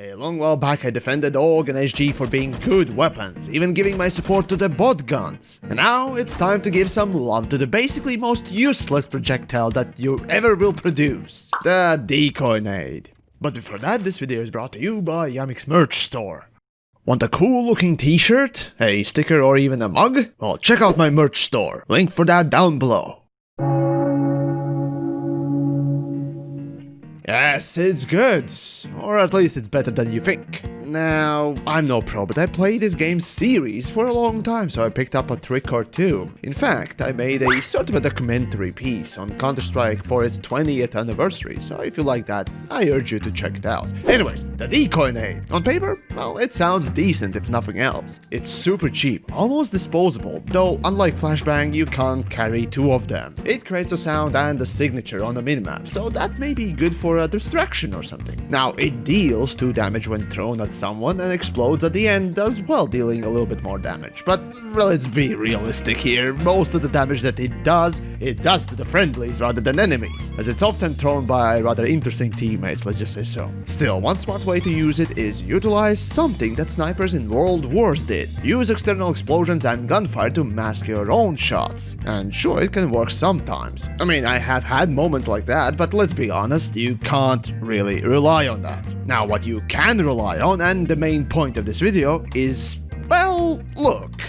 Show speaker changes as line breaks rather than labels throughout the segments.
A long while back I defended AUG and SG for being good weapons, even giving my support to the bot guns. And now it's time to give some love to the basically most useless projectile that you ever will produce. The Decoy nade. But before that, this video is brought to you by Yamik's merch store. Want a cool looking t-shirt, a sticker or even a mug? Well, check out my merch store. Link for that down below. Yes, it's good. Or at least it's better than you think. Now, I'm no pro, but I played this game series for a long time, so I picked up a trick or two. In fact, I made a sort of a documentary piece on Counter-Strike for its 20th anniversary, so if you like that, I urge you to check it out. Anyways, the Decoy nade. On paper, well, it sounds decent if nothing else. It's super cheap, almost disposable, though unlike Flashbang, you can't carry two of them. It creates a sound and a signature on the minimap, so that may be good for a distraction or something. Now, it deals 2 damage when thrown at someone and explodes at the end as well, dealing a little bit more damage. But well, let's be realistic here. Most of the damage that it does to the friendlies rather than enemies, as it's often thrown by rather interesting teammates, let's just say so. Still, one smart way to use it is utilize something that snipers in World Wars did. Use external explosions and gunfire to mask your own shots. And sure, it can work sometimes. I mean, I have had moments like that, but let's be honest, you can't really rely on that. Now, what you can rely on, and the main point of this video, is, well, look.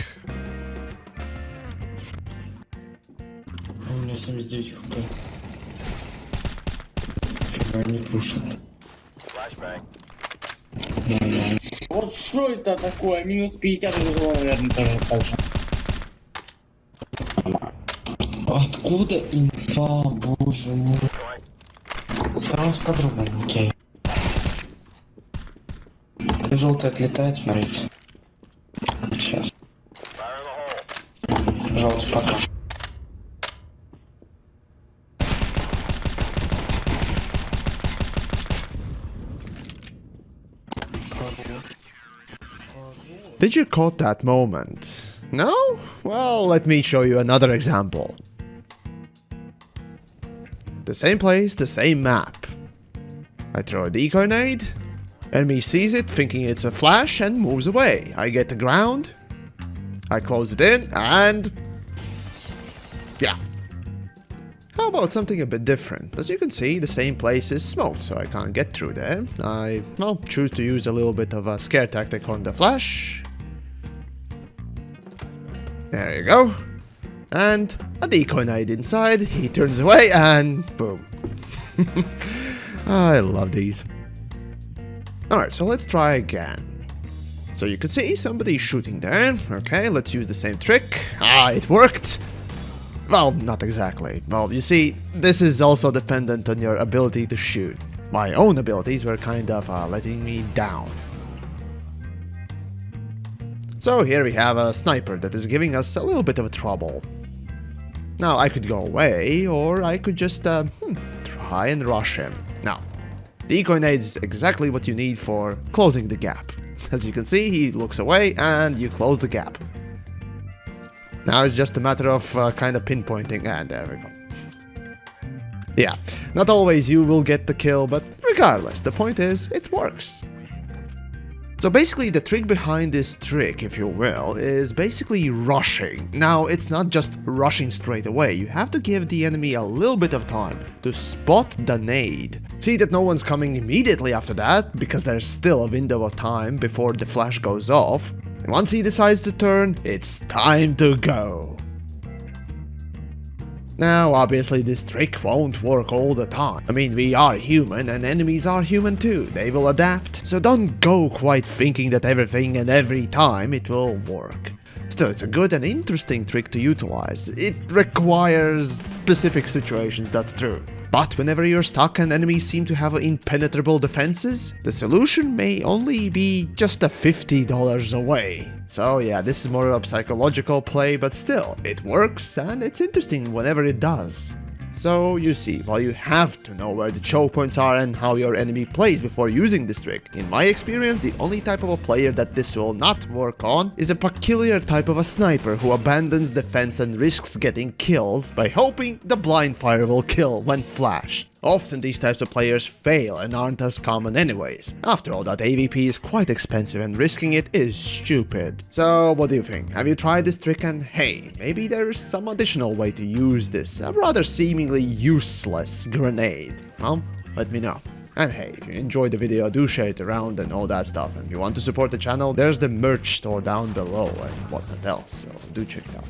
У меня 79 хп. Фига не пушит. Нормально. Вот что это такое? Минус 50 уже, наверное, тоже так же. Откуда инфа, боже мой? Сразу по-другому, окей. Желтый отлетает, смотрите. Сейчас. Желтый пока.
Did you caught that moment? No? Well, let me show you another example. The same place, the same map. I throw a decoy nade. Enemy sees it, thinking it's a flash, and moves away. I get the ground. I close it in, and... yeah. How about something a bit different? As you can see, the same place is smoked, so I can't get through there. I, well, choose to use a little bit of a scare tactic on the flash. There you go. And a decoy nade inside, he turns away, and boom. I love these. Alright, so let's try again. So you can see somebody shooting there. Okay, let's use the same trick. Ah, it worked! Well, not exactly. Well, you see, this is also dependent on your ability to shoot. My own abilities were kind of letting me down. So here we have a sniper that is giving us a little bit of trouble. Now, I could go away, or I could just try and rush him. Now, Decoy nade is exactly what you need for closing the gap. As you can see, he looks away and you close the gap. Now it's just a matter of kind of pinpointing, and there we go. Yeah, not always you will get the kill, but regardless, the point is, it works. So basically the trick behind this trick, if you will, is basically rushing. Now, it's not just rushing straight away, you have to give the enemy a little bit of time to spot the nade. See that no one's coming immediately after that, because there's still a window of time before the flash goes off. And once he decides to turn, it's time to go. Now, obviously this trick won't work all the time. I mean, we are human and enemies are human too. They will adapt. So don't go quite thinking that everything and every time it will work. Still, it's a good and interesting trick to utilize. It requires specific situations, that's true. But whenever you're stuck and enemies seem to have impenetrable defenses, the solution may only be just a $50 away. So yeah, this is more of a psychological play, but still, it works and it's interesting whenever it does. So you see, while you have to know where the choke points are and how your enemy plays before using this trick, in my experience the only type of a player that this will not work on is a peculiar type of a sniper who abandons defense and risks getting kills by hoping the blind fire will kill when flashed. Often these types of players fail and aren't as common anyways. After all, that AVP is quite expensive and risking it is stupid. So what do you think? Have you tried this trick and hey, maybe there's some additional way to use this rather seemingly useless grenade? Well, let me know. And hey, if you enjoyed the video, do share it around and all that stuff. And if you want to support the channel, there's the merch store down below and whatnot else, so do check it out.